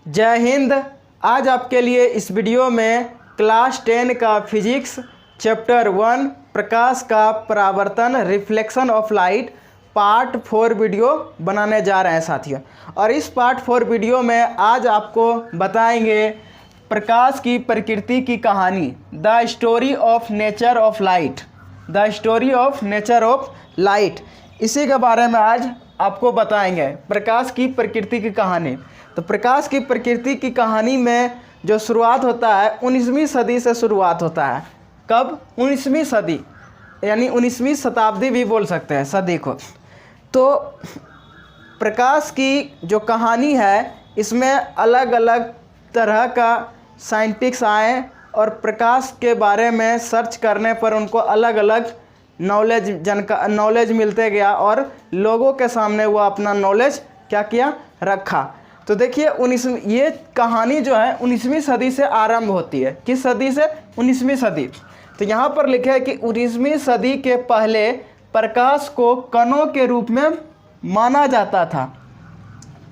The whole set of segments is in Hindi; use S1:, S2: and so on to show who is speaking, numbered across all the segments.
S1: जय हिंद। आज आपके लिए इस वीडियो में क्लास 10 का फिजिक्स चैप्टर 1 प्रकाश का परावर्तन reflection of light part 4 video बनाने जा रहे हैं साथियों। और इस पार्ट 4 वीडियो में आज आपको बताएंगे प्रकाश की प्रकृति की कहानी, the story of nature of light, the story of nature of light. इसी के बारे में आज आपको बताएंगे प्रकाश की प्रकृति की कहानी। तो प्रकाश की प्रकृति की कहानी में जो शुरुआत होता है 19वीं सदी से शुरुआत होता है। कब? 19वीं सदी, यानी 19वीं शताब्दी भी बोल सकते हैं सदी को। तो प्रकाश की जो कहानी है इसमें अलग अलग तरह का साइंटिस्ट आए और प्रकाश के बारे में सर्च करने पर उनको अलग अलग नॉलेज मिलते गया और लोगों के सामने वो अपना नॉलेज क्या किया, रखा। तो देखिए ये कहानी जो है 19वीं सदी से आरंभ होती है। किस सदी से? 19वीं सदी। तो यहाँ पर लिखा है कि 19वीं सदी के पहले प्रकाश को कणों के रूप में माना जाता था,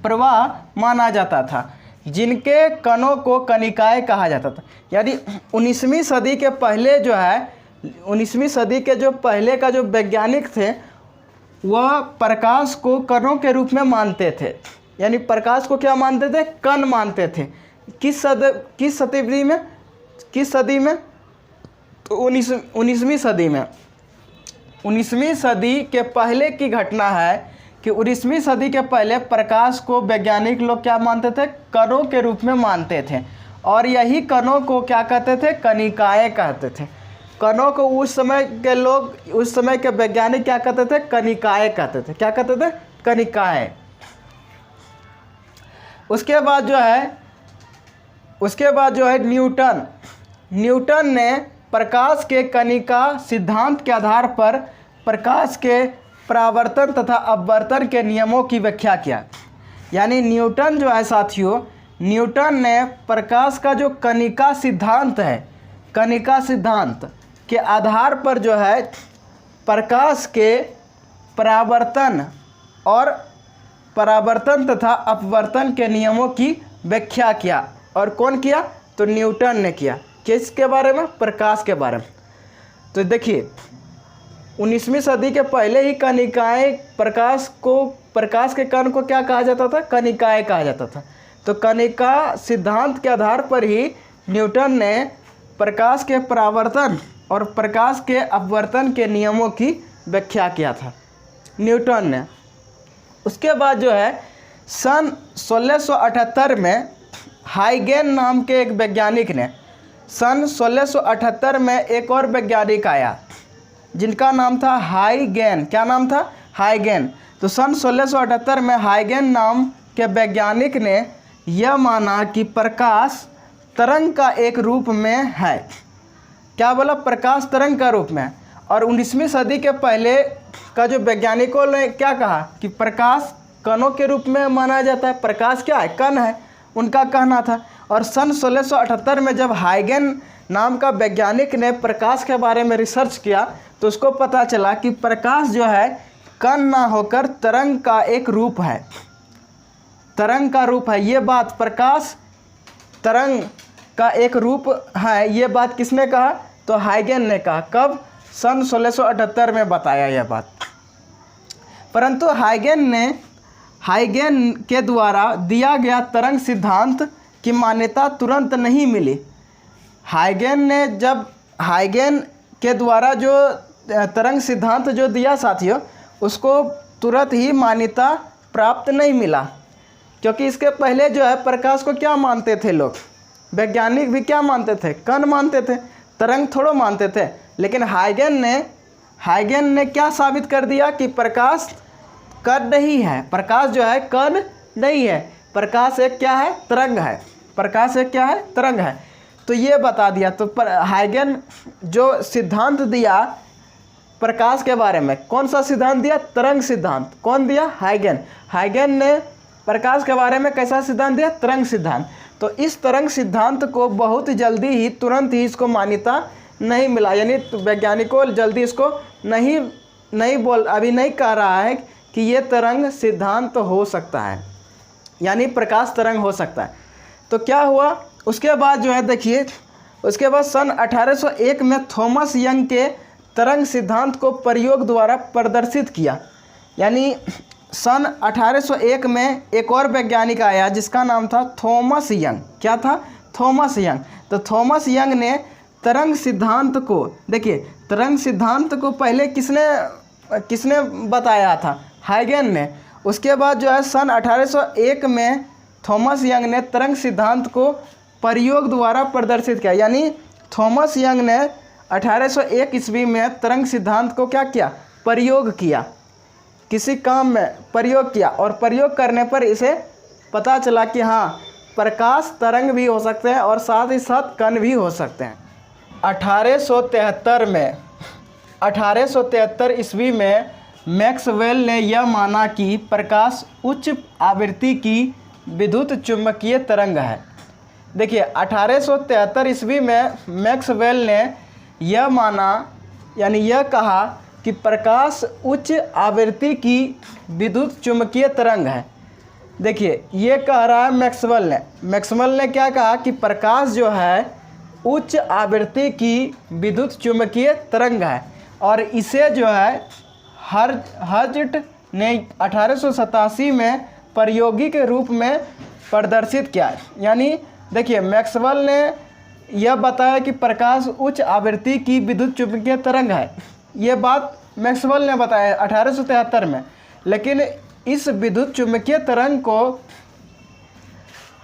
S1: प्रवाह माना जाता था, जिनके कणों को कणिकाएँ कहा जाता था। यानी 19वीं सदी के पहले जो है, 19वीं सदी के जो पहले का जो वैज्ञानिक थे वह प्रकाश को कणों के रूप में मानते थे। यानी प्रकाश को क्या मानते थे? कण मानते थे। किस शताब्दी में? किस सदी में? तो 19वीं सदी में। 19वीं सदी के पहले की घटना है कि 19वीं सदी के पहले प्रकाश को वैज्ञानिक लोग क्या मानते थे? कणों के रूप में मानते थे। और यही कणों को क्या कहते थे? कणिकाएँ कहते थे। कणों को उस समय के लोग, उस समय के वैज्ञानिक क्या कहते थे? कणिकाएँ कहते थे। क्या कहते थे? कणिकाएँ। उसके बाद जो है न्यूटन ने प्रकाश के कणिका सिद्धांत के आधार पर प्रकाश के परावर्तन तथा अपवर्तन के नियमों की व्याख्या किया। यानी न्यूटन जो है साथियों, न्यूटन ने प्रकाश का जो कणिका सिद्धांत है, कणिका सिद्धांत के आधार पर जो है प्रकाश के परावर्तन तथा अपवर्तन के नियमों की व्याख्या किया। और कौन किया? तो न्यूटन ने किया। किसके बारे में? प्रकाश के बारे में। तो देखिए 19वीं सदी के पहले ही कणिकाएँ, प्रकाश के कण को क्या कहा जाता था? कणिकाएँ कहा जाता था। तो कणिका सिद्धांत के आधार पर ही न्यूटन ने प्रकाश के परावर्तन और प्रकाश के अपवर्तन के नियमों की व्याख्या किया था, न्यूटन ने। उसके बाद जो है सन 1678 में हाइगेन नाम के एक वैज्ञानिक ने, सन 1678 में एक और वैज्ञानिक आया जिनका नाम था हाइगेन। क्या नाम था? हाइगेन। तो सन 1678 में हाइगेन नाम के वैज्ञानिक ने यह माना कि प्रकाश तरंग का एक रूप में है। क्या बोला? प्रकाश तरंग का रूप में। और 19वीं सदी के पहले का जो वैज्ञानिकों ने क्या कहा कि प्रकाश कणों के रूप में माना जाता है। प्रकाश क्या है? कण है, उनका कहना था। और सन 1678 में जब हाइगेन नाम का वैज्ञानिक ने प्रकाश के बारे में रिसर्च किया तो उसको पता चला कि प्रकाश जो है कण ना होकर तरंग का एक रूप है, तरंग का रूप है। ये बात, प्रकाश तरंग का एक रूप है, ये बात किसने कहा? तो हाइगेन ने कहा। कब? सन 1678 में बताया यह बात। परंतु हाइगेन के द्वारा दिया गया तरंग सिद्धांत की मान्यता तुरंत नहीं मिली। हाइगेन के द्वारा जो तरंग सिद्धांत जो दिया साथियों, उसको तुरंत ही मान्यता प्राप्त नहीं मिला, क्योंकि इसके पहले जो है प्रकाश को क्या मानते थे लोग? वैज्ञानिक भी क्या मानते थे? कण मानते थे, तरंग थोड़ो मानते थे। लेकिन हाइगेन ने क्या साबित कर दिया कि प्रकाश कण नहीं है, प्रकाश जो है कण नहीं है, प्रकाश एक क्या है? तरंग है। प्रकाश एक क्या है? तरंग है। तो ये बता दिया। तो हाइगेन जो सिद्धांत दिया प्रकाश के बारे में, कौन सा सिद्धांत दिया? तरंग सिद्धांत। कौन दिया? हाइगेन। हाइगेन ने प्रकाश के बारे में कैसा सिद्धांत दिया? तरंग सिद्धांत। तो इस तरंग सिद्धांत को बहुत जल्दी ही, तुरंत ही इसको मान्यता नहीं मिला। यानी वैज्ञानिकों जल्दी इसको अभी नहीं कह रहा है कि ये तरंग सिद्धांत हो सकता है, यानी प्रकाश तरंग हो सकता है। तो क्या हुआ उसके बाद जो है देखिए, उसके बाद सन 1801 में थॉमस यंग के तरंग सिद्धांत को प्रयोग द्वारा प्रदर्शित किया। यानी सन 1801 में एक और वैज्ञानिक आया जिसका नाम था थॉमस यंग। क्या था? Thomas young. तो थॉमस यंग ने तरंग सिद्धांत को, देखिए तरंग सिद्धांत को पहले किसने बताया था? हाइगन ने। उसके बाद जो है सन 1801 में थॉमस यंग ने तरंग सिद्धांत को प्रयोग द्वारा प्रदर्शित किया। यानी थॉमस यंग ने 1801 ईस्वी में तरंग सिद्धांत को क्या किया? प्रयोग किया, किसी काम में प्रयोग किया, और प्रयोग करने पर इसे पता चला कि हाँ, प्रकाश तरंग भी हो सकते हैं और साथ ही साथ कण भी हो सकते हैं। 1873 ईस्वी में मैक्सवेल ने यह माना कि प्रकाश उच्च आवृत्ति की विद्युत चुम्बकीय तरंग है। देखिए 1873 ईस्वी में मैक्सवेल ने यह माना, यानी यह कहा कि प्रकाश उच्च आवृत्ति की विद्युत चुम्बकीय तरंग है। देखिए ये कह रहा है मैक्सवेल ने क्या कहा कि प्रकाश जो है उच्च आवृत्ति की विद्युत चुम्बकीय तरंग है, और इसे जो है हर्ट्ज ने 1887 में प्रायोगिक रूप में प्रदर्शित किया। यानी देखिए मैक्सवेल ने यह बताया कि प्रकाश उच्च आवृत्ति की विद्युत चुम्बकीय तरंग है। ये बात मैक्सवेल ने बताया 1873 में, लेकिन इस विद्युत चुम्बकीय तरंग को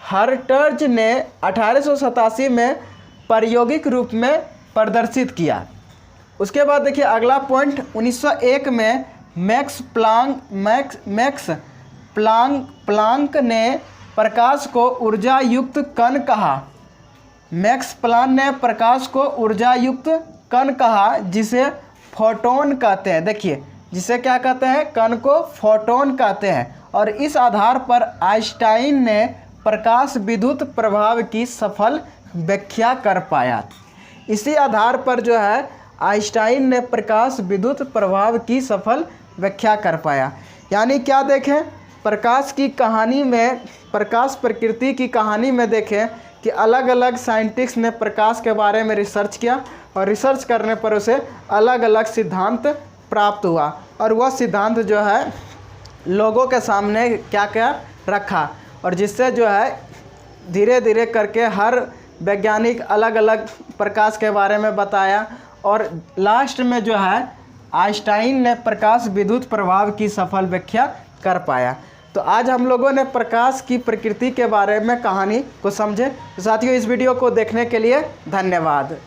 S1: हर्ट्ज ने 1887 में प्रायोगिक रूप में प्रदर्शित किया। उसके बाद देखिए अगला पॉइंट, 1901 में मैक्स प्लांक ने प्रकाश को ऊर्जा युक्त कण कहा। मैक्स प्लांक ने प्रकाश को ऊर्जा युक्त कण कहा, जिसे फोटोन कहते हैं। देखिए जिसे क्या कहते हैं? कण को फोटोन कहते हैं। और इस आधार पर आइंस्टाइन ने प्रकाश विद्युत प्रभाव की सफल व्याख्या कर पाया। इसी आधार पर जो है आइंस्टाइन ने प्रकाश विद्युत प्रभाव की सफल व्याख्या कर पाया। यानी क्या देखें, प्रकाश की कहानी में, प्रकाश प्रकृति की कहानी में देखें कि अलग अलग साइंटिस्ट ने प्रकाश के बारे में रिसर्च किया, और रिसर्च करने पर उसे अलग अलग सिद्धांत प्राप्त हुआ, और वह सिद्धांत जो है लोगों के सामने क्या क्या रखा, और जिससे जो है धीरे धीरे करके हर वैज्ञानिक अलग अलग प्रकाश के बारे में बताया, और लास्ट में जो है आइंस्टाइन ने प्रकाश विद्युत प्रभाव की सफल व्याख्या कर पाया। तो आज हम लोगों ने प्रकाश की प्रकृति के बारे में कहानी को समझे। तो साथियों इस वीडियो को देखने के लिए धन्यवाद।